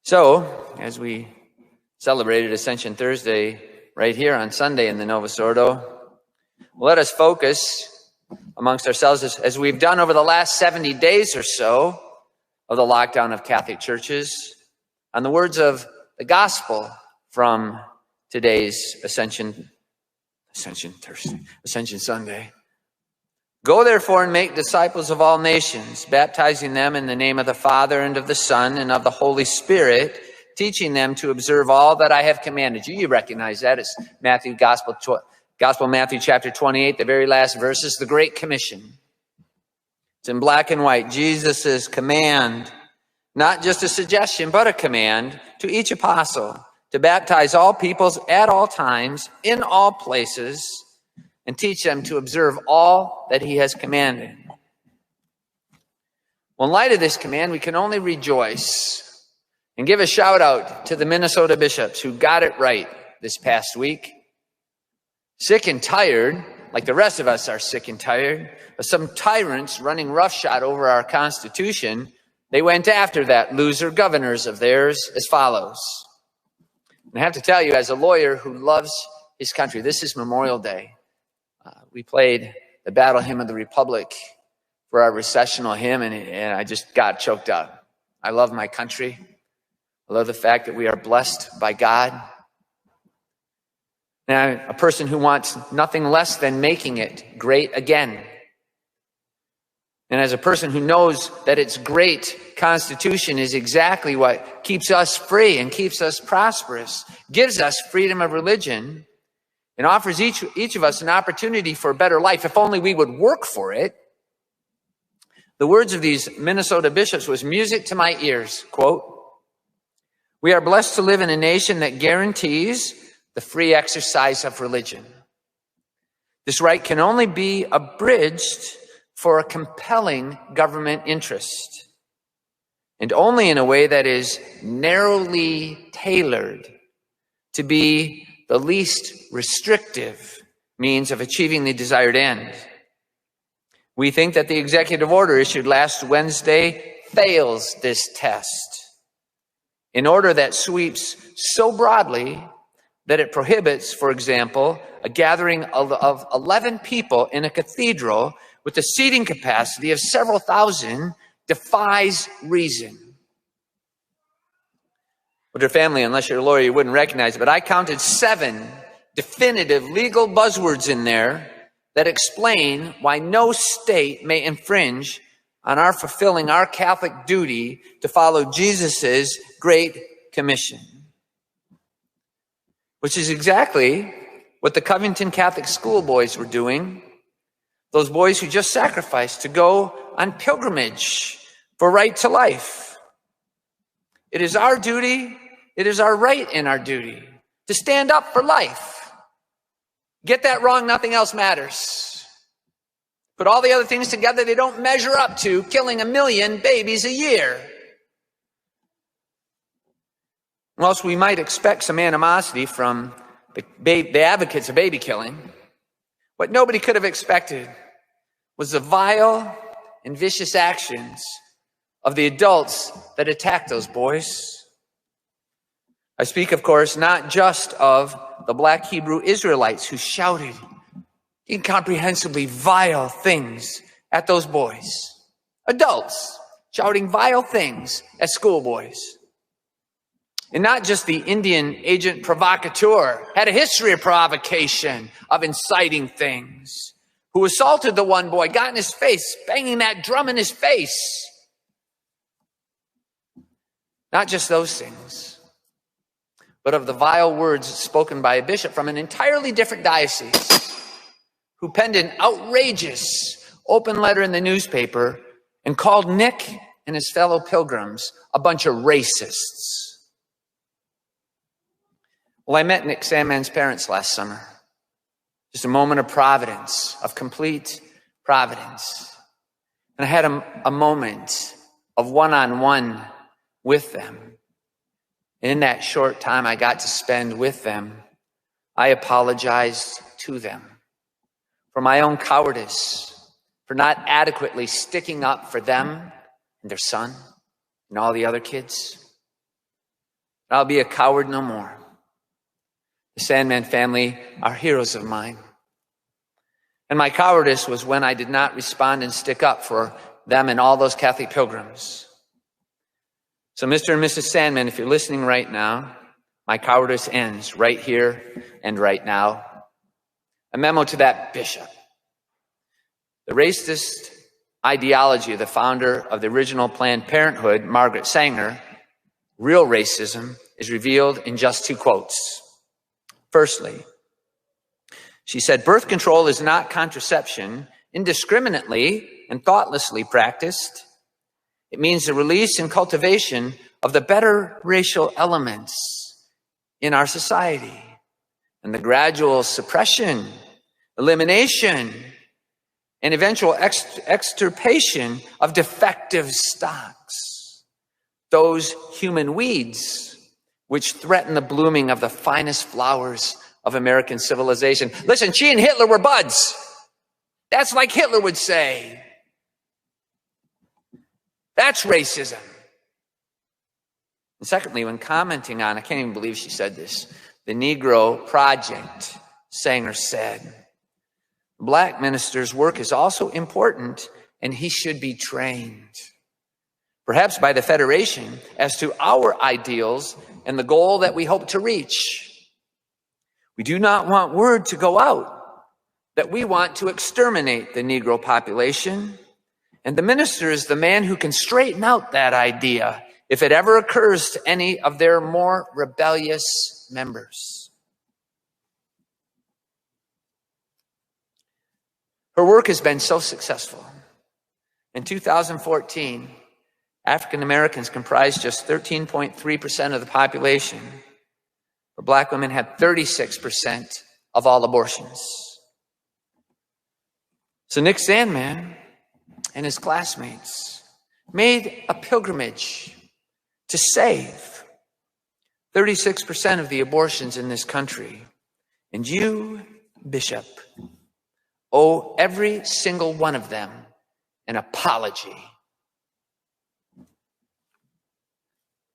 So, as we celebrated Ascension Thursday right here on Sunday in the Novus Ordo, let us focus amongst ourselves, as we've done over the last 70 days or so of the lockdown of Catholic churches, on the words of the gospel from today's Ascension Sunday. Go therefore and make disciples of all nations, baptizing them in the name of the Father and of the Son and of the Holy Spirit, teaching them to observe all that I have commanded you. You recognize that. It's Gospel Matthew chapter 28, the very last verses, the Great Commission. It's in black and white. Jesus' command, not just a suggestion, but a command to each apostle to baptize all peoples at all times, in all places, and teach them to observe all that he has commanded. Well, in light of this command, we can only rejoice and give a shout out to the Minnesota bishops who got it right this past week. Sick and tired, like the rest of us are sick and tired, of some tyrants running roughshod over our Constitution, they went after that loser governors of theirs as follows. And I have to tell you, as a lawyer who loves his country, this is Memorial Day. We played the Battle Hymn of the Republic for our recessional hymn, and I just got choked up. I love my country. I love the fact that we are blessed by God. Now, a person who wants nothing less than making it great again. And as a person who knows that its great Constitution is exactly what keeps us free and keeps us prosperous, gives us freedom of religion, and offers each of us an opportunity for a better life, if only we would work for it. The words of these Minnesota bishops was music to my ears. Quote, "We are blessed to live in a nation that guarantees the free exercise of religion. This right can only be abridged for a compelling government interest, and only in a way that is narrowly tailored to be the least restrictive means of achieving the desired end. We think that the executive order issued last Wednesday fails this test. An order that sweeps so broadly that it prohibits, for example, a gathering of 11 people in a cathedral with a seating capacity of several thousand defies reason." Well, dear family, unless you're a lawyer, you wouldn't recognize it, but I counted 7 definitive legal buzzwords in there that explain why no state may infringe on our fulfilling our Catholic duty to follow Jesus's Great Commission. Which is exactly what the Covington Catholic schoolboys were doing. Those boys who just sacrificed to go on pilgrimage for right to life. It is our duty, it is our right and our duty to stand up for life. Get that wrong, nothing else matters. Put all the other things together, they don't measure up to killing 1 million babies a year. Whilst we might expect some animosity from the advocates of baby killing, what nobody could have expected was the vile and vicious actions of the adults that attacked those boys. I speak, of course, not just of the black Hebrew Israelites who shouted incomprehensibly vile things at those boys. Adults shouting vile things at schoolboys. And not just the Indian agent provocateur, had a history of provocation, of inciting things, who assaulted the one boy, got in his face, banging that drum in his face. Not just those things, but of the vile words spoken by a bishop from an entirely different diocese, who penned an outrageous open letter in the newspaper and called Nick and his fellow pilgrims a bunch of racists. Well, I met Nick Sandman's parents last summer. Just a moment of providence, of complete providence. And I had a moment of one-on-one with them. And in that short time I got to spend with them, I apologized to them for my own cowardice, for not adequately sticking up for them and their son and all the other kids. I'll be a coward no more. The Sandman family are heroes of mine. And my cowardice was when I did not respond and stick up for them and all those Catholic pilgrims. So Mr. and Mrs. Sandman, if you're listening right now, my cowardice ends right here and right now. A memo to that bishop. The racist ideology of the founder of the original Planned Parenthood, Margaret Sanger, real racism, is revealed in just 2 quotes. Firstly, she said, birth control is not contraception indiscriminately and thoughtlessly practiced. It means the release and cultivation of the better racial elements in our society and the gradual suppression, elimination, and eventual extirpation of defective stocks, those human weeds which threaten the blooming of the finest flowers of American civilization. Listen, she and Hitler were buds. That's like Hitler would say. That's racism. And secondly, when commenting on, I can't even believe she said this, the Negro Project, Sanger said, the black minister's work is also important and he should be trained, perhaps by the Federation, as to our ideals and the goal that we hope to reach. We do not want word to go out that we want to exterminate the Negro population, and the minister is the man who can straighten out that idea if it ever occurs to any of their more rebellious members. Her work has been so successful. In 2014, African Americans comprised just 13.3% of the population, but black women had 36% of all abortions. So Nick Sandman and his classmates made a pilgrimage to save 36% of the abortions in this country. And you, Bishop, owe every single one of them an apology.